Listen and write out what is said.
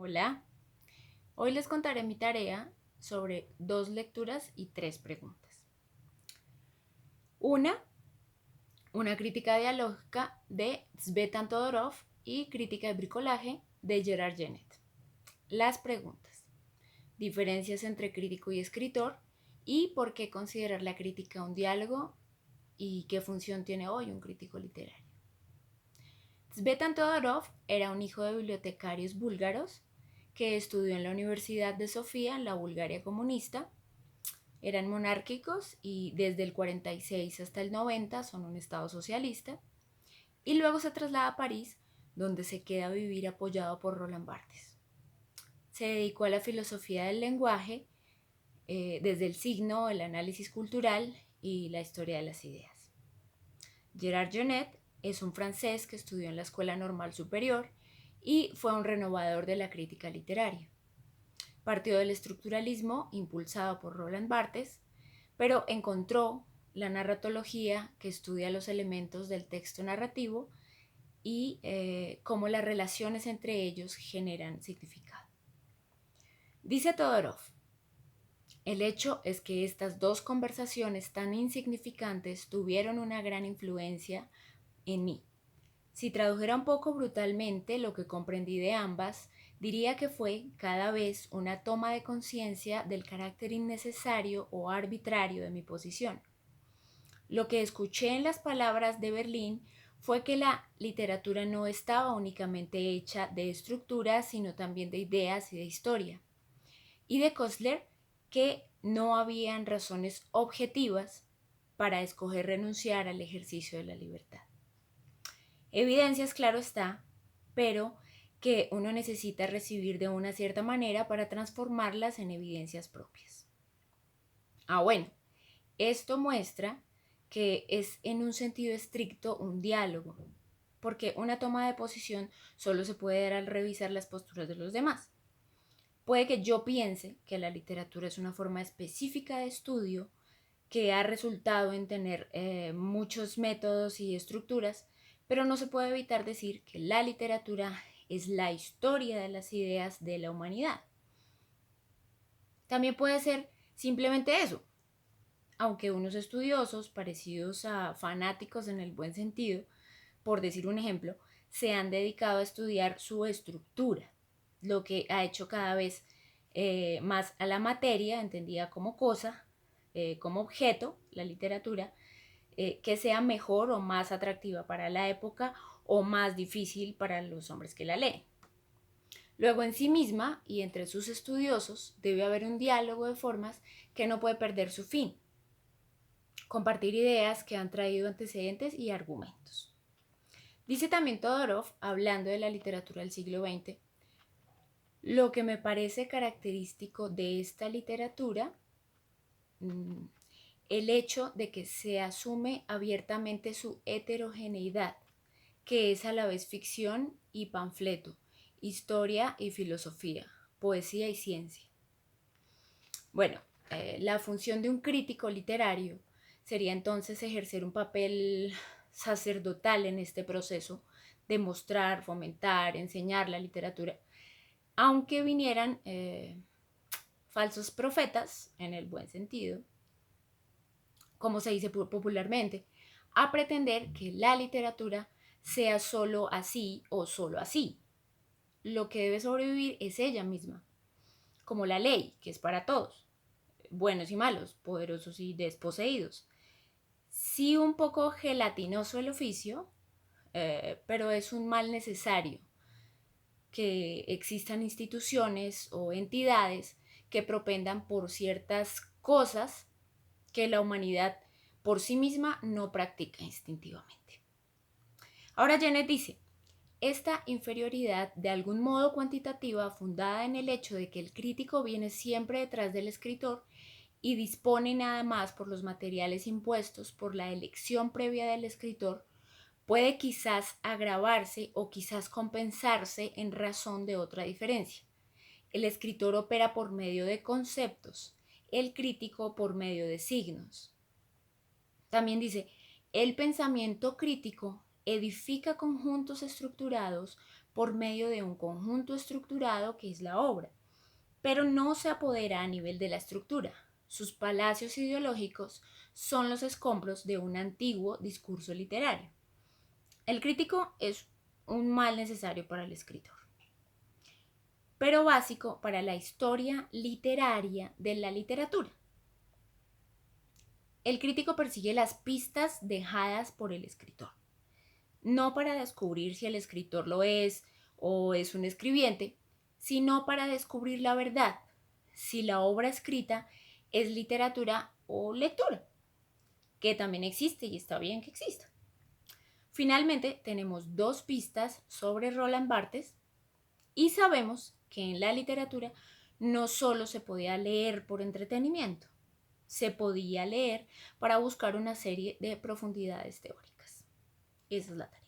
Hola, hoy les contaré mi tarea sobre 2 lecturas y 3 preguntas. Una crítica dialógica de Tzvetan Todorov y crítica de bricolaje de Gerard Genette. Las preguntas: diferencias entre crítico y escritor y por qué considerar la crítica un diálogo y qué función tiene hoy un crítico literario. Tzvetan Todorov era un hijo de bibliotecarios búlgaros que estudió en la Universidad de Sofía en la Bulgaria comunista. Eran monárquicos y desde el 46 hasta el 90 son un estado socialista. Y luego se traslada a París, donde se queda a vivir apoyado por Roland Barthes. Se dedicó a la filosofía del lenguaje, desde el signo, el análisis cultural y la historia de las ideas. Gerard Genette es un francés que estudió en la Escuela Normal Superior y fue un renovador de la crítica literaria. Partió del estructuralismo impulsado por Roland Barthes, pero encontró la narratología que estudia los elementos del texto narrativo y cómo las relaciones entre ellos generan significado. Dice Todorov: el hecho es que estas dos conversaciones tan insignificantes tuvieron una gran influencia en mí. Si tradujera un poco brutalmente lo que comprendí de ambas, diría que fue cada vez una toma de conciencia del carácter innecesario o arbitrario de mi posición. Lo que escuché en las palabras de Berlín fue que la literatura no estaba únicamente hecha de estructuras, sino también de ideas y de historia. Y de Kostler, que no habían razones objetivas para escoger renunciar al ejercicio de la libertad. Evidencias, claro está, pero que uno necesita recibir de una cierta manera para transformarlas en evidencias propias. Bueno, esto muestra que es en un sentido estricto un diálogo, porque una toma de posición solo se puede dar al revisar las posturas de los demás. Puede que yo piense que la literatura es una forma específica de estudio que ha resultado en tener muchos métodos y estructuras, pero no se puede evitar decir que la literatura es la historia de las ideas de la humanidad. También puede ser simplemente eso, aunque unos estudiosos, parecidos a fanáticos en el buen sentido, por decir un ejemplo, se han dedicado a estudiar su estructura, lo que ha hecho cada vez más a la materia, entendida como cosa, como objeto, la literatura, que sea mejor o más atractiva para la época o más difícil para los hombres que la leen. Luego, en sí misma y entre sus estudiosos debe haber un diálogo de formas que no puede perder su fin: compartir ideas que han traído antecedentes y argumentos. Dice también Todorov, hablando de la literatura del siglo XX: lo que me parece característico de esta literatura, el hecho de que se asume abiertamente su heterogeneidad, que es a la vez ficción y panfleto, historia y filosofía, poesía y ciencia. Bueno, la función de un crítico literario sería entonces ejercer un papel sacerdotal en este proceso de mostrar, fomentar, enseñar la literatura, aunque vinieran falsos profetas, en el buen sentido, como se dice popularmente, a pretender que la literatura sea solo así o solo así. Lo que debe sobrevivir es ella misma, como la ley, que es para todos, buenos y malos, poderosos y desposeídos. Sí, un poco gelatinoso el oficio, pero es un mal necesario que existan instituciones o entidades que propendan por ciertas cosas que la humanidad por sí misma no practica instintivamente. Ahora Genette dice: esta inferioridad, de algún modo cuantitativa, fundada en el hecho de que el crítico viene siempre detrás del escritor y dispone nada más por los materiales impuestos por la elección previa del escritor, puede quizás agravarse o quizás compensarse en razón de otra diferencia. El escritor opera por medio de conceptos, el crítico por medio de signos. También dice: el pensamiento crítico edifica conjuntos estructurados por medio de un conjunto estructurado que es la obra, pero no se apodera a nivel de la estructura. Sus palacios ideológicos son los escombros de un antiguo discurso literario. El crítico es un mal necesario para el escritor, pero básico para la historia literaria de la literatura. El crítico persigue las pistas dejadas por el escritor, no para descubrir si el escritor lo es o es un escribiente, sino para descubrir la verdad, si la obra escrita es literatura o lectura, que también existe y está bien que exista. Finalmente, tenemos dos pistas sobre Roland Barthes y sabemos que en la literatura no solo se podía leer por entretenimiento, se podía leer para buscar una serie de profundidades teóricas. Esa es la tarea.